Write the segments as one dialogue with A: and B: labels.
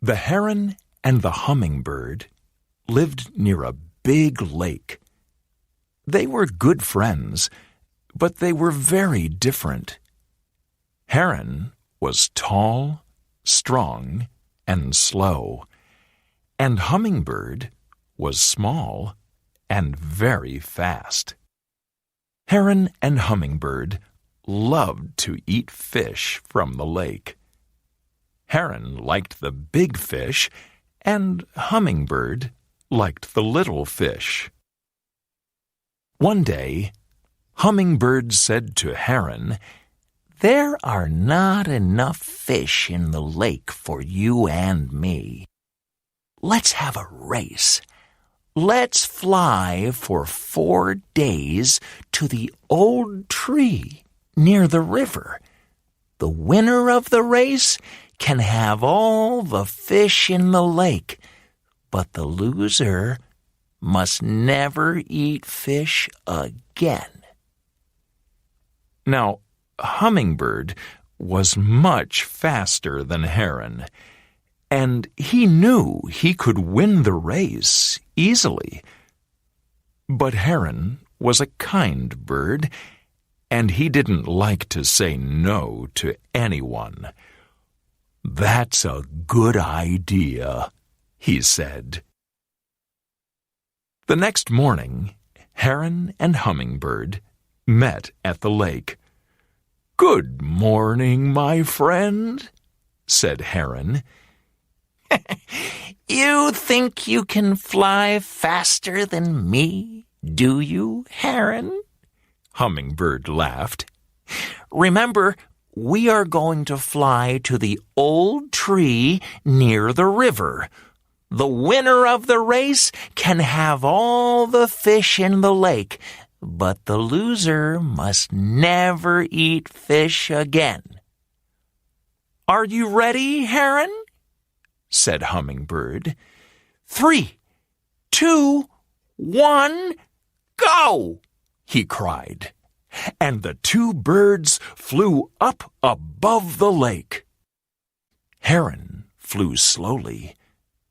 A: The heron and the hummingbird lived near a big lake. They were good friends, but they were very different. Heron was tall, strong, and slow, and Hummingbird was small and very fast. Heron and Hummingbird loved to eat fish from the lake. Heron liked the big fish, and Hummingbird liked the little fish. One day, Hummingbird said to Heron, "There are not enough fish in the lake for you and me. Let's have a race. Let's fly for 4 days to the old tree near the river. The winner of the race can have all the fish in the lake, but the loser must never eat fish again." Now, Hummingbird was much faster than Heron, and he knew he could win the race easily. But Heron was a kind bird, and he didn't like to say no to anyone. "That's a good idea," he said. The next morning, Heron and Hummingbird met at the lake. "Good morning, my friend," said Heron. "You think you can fly faster than me, do you, Heron?" Hummingbird laughed. "Remember, we are going to fly to the old tree near the river. The winner of the race can have all the fish in the lake, but the loser must never eat fish again." "Are you ready, Heron?" said Hummingbird. 3, 2, 1, go! he cried, and the two birds flew up above the lake. Heron flew slowly,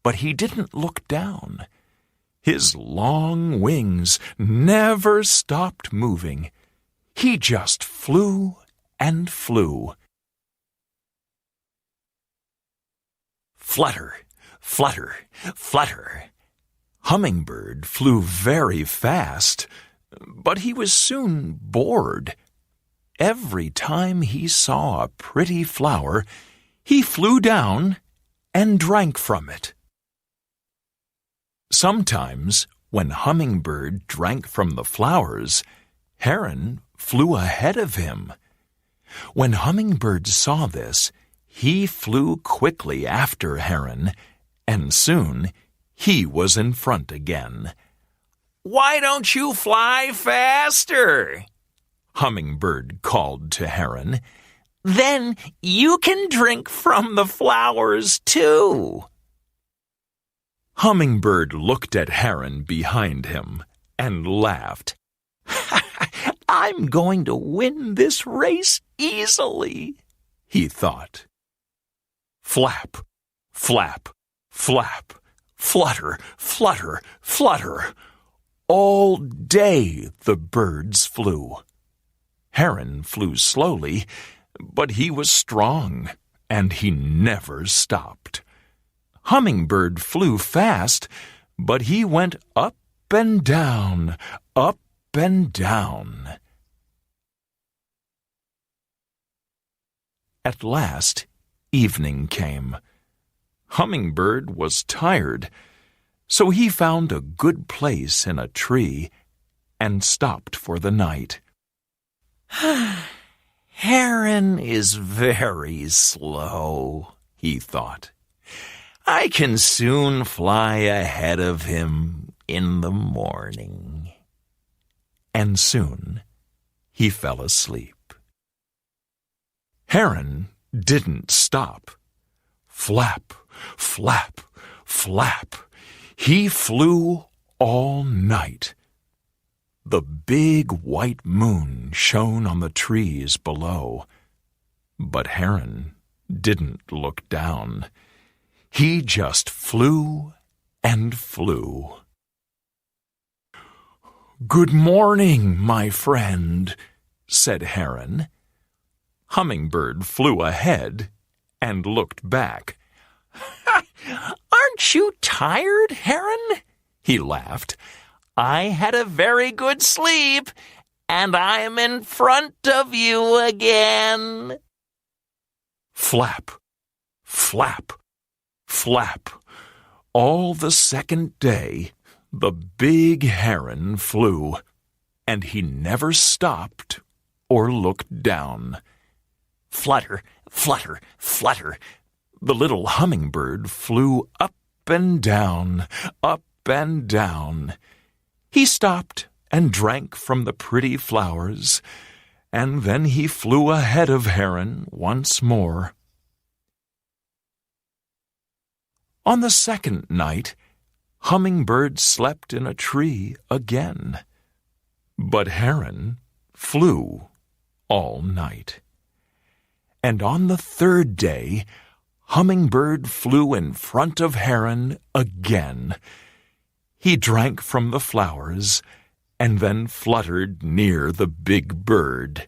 A: but he didn't look down. His long wings never stopped moving. He just flew and flew. Flutter, flutter, flutter. Hummingbird flew very fast, but he was soon bored. Every time he saw a pretty flower, he flew down and drank from it. Sometimes, when Hummingbird drank from the flowers, Heron flew ahead of him. When Hummingbird saw this, he flew quickly after Heron, and soon he was in front again. "Why don't you fly faster?" Hummingbird called to Heron. "Then you can drink from the flowers too." Hummingbird looked at Heron behind him and laughed. "I'm going to win this race easily," he thought. Flap, flap, flap, flutter, flutter, flutter. All day the birds flew. Heron flew slowly, but he was strong, and he never stopped. Hummingbird flew fast, but he went up and down, up and down. At last, evening came. Hummingbird was tired, so he found a good place in a tree and stopped for the night. "Heron is very slow," he thought. "I can soon fly ahead of him in the morning." And soon he fell asleep. Heron didn't stop. Flap, flap, flap. He flew all night. The big white moon shone on the trees below, but Heron didn't look down. He just flew and flew. "Good morning, my friend," said Heron. Hummingbird flew ahead and looked back. "Aren't you tired, Heron?" he laughed. "I had a very good sleep, and I'm in front of you again." Flap, flap, flap. All the second day, the big heron flew, and he never stopped or looked down. Flutter, flutter, flutter. The little hummingbird flew up and down, up and down. He stopped and drank from the pretty flowers, and then he flew ahead of Heron once more. On the second night, Hummingbird slept in a tree again, but Heron flew all night. And on the third day, Hummingbird flew in front of Heron again. He drank from the flowers and then fluttered near the big bird.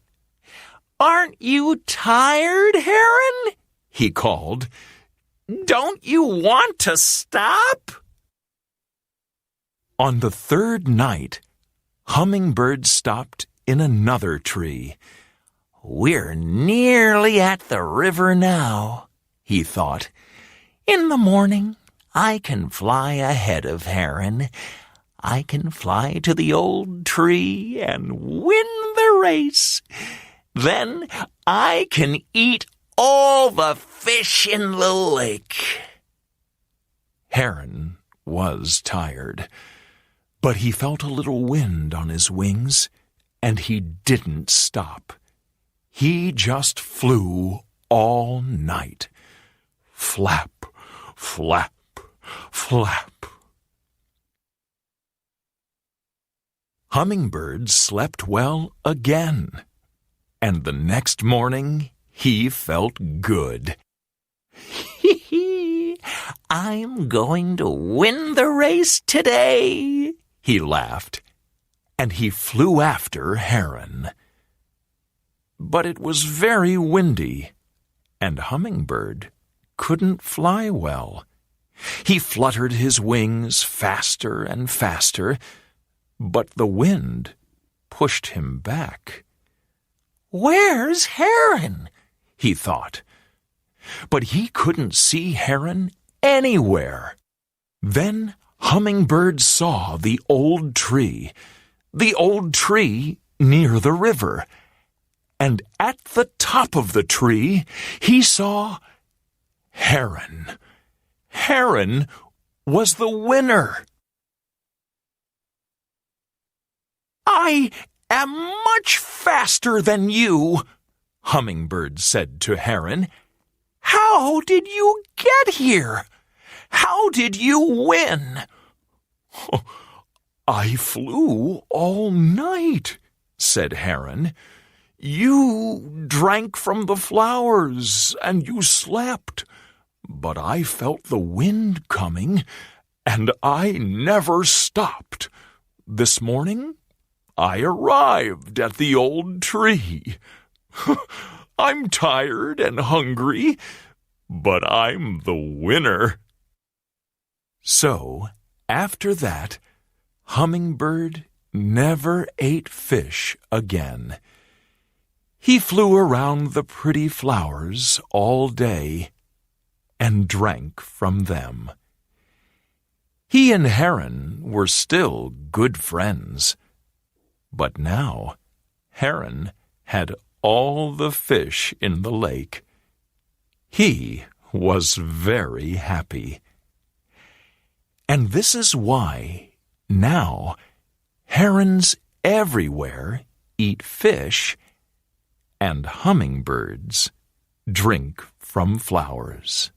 A: "Aren't you tired, Heron?" he called. "Don't you want to stop?" On the third night, Hummingbird stopped in another tree. "We're nearly at the river now," he thought. "In the morning, I can fly ahead of Heron. I can fly to the old tree and win the race. Then I can eat all the fish in the lake." Heron was tired, but he felt a little wind on his wings, and he didn't stop. He just flew all night. Flap, flap, flap. Hummingbird slept well again, and the next morning he felt good. "Hee-hee, I'm going to win the race today," he laughed, and he flew after Heron. But it was very windy, and Hummingbird couldn't fly well. He fluttered his wings faster and faster, but the wind pushed him back. "Where's Heron?" he thought. But he couldn't see Heron anywhere. Then Hummingbird saw the old tree near the river. And at the top of the tree, he saw Heron. Heron was the winner. "I am much faster than you," Hummingbird said to Heron. "How did you get here? How did you win?" "I flew all night," said Heron. "You drank from the flowers and you slept, but I felt the wind coming and I never stopped. This morning I arrived at the old tree. I'm tired and hungry, but I'm the winner." So, after that, Hummingbird never ate fish again. He flew around the pretty flowers all day and drank from them. He and Heron were still good friends, but now Heron had all the fish in the lake. He was very happy. And this is why now herons everywhere eat fish and hummingbirds drink from flowers.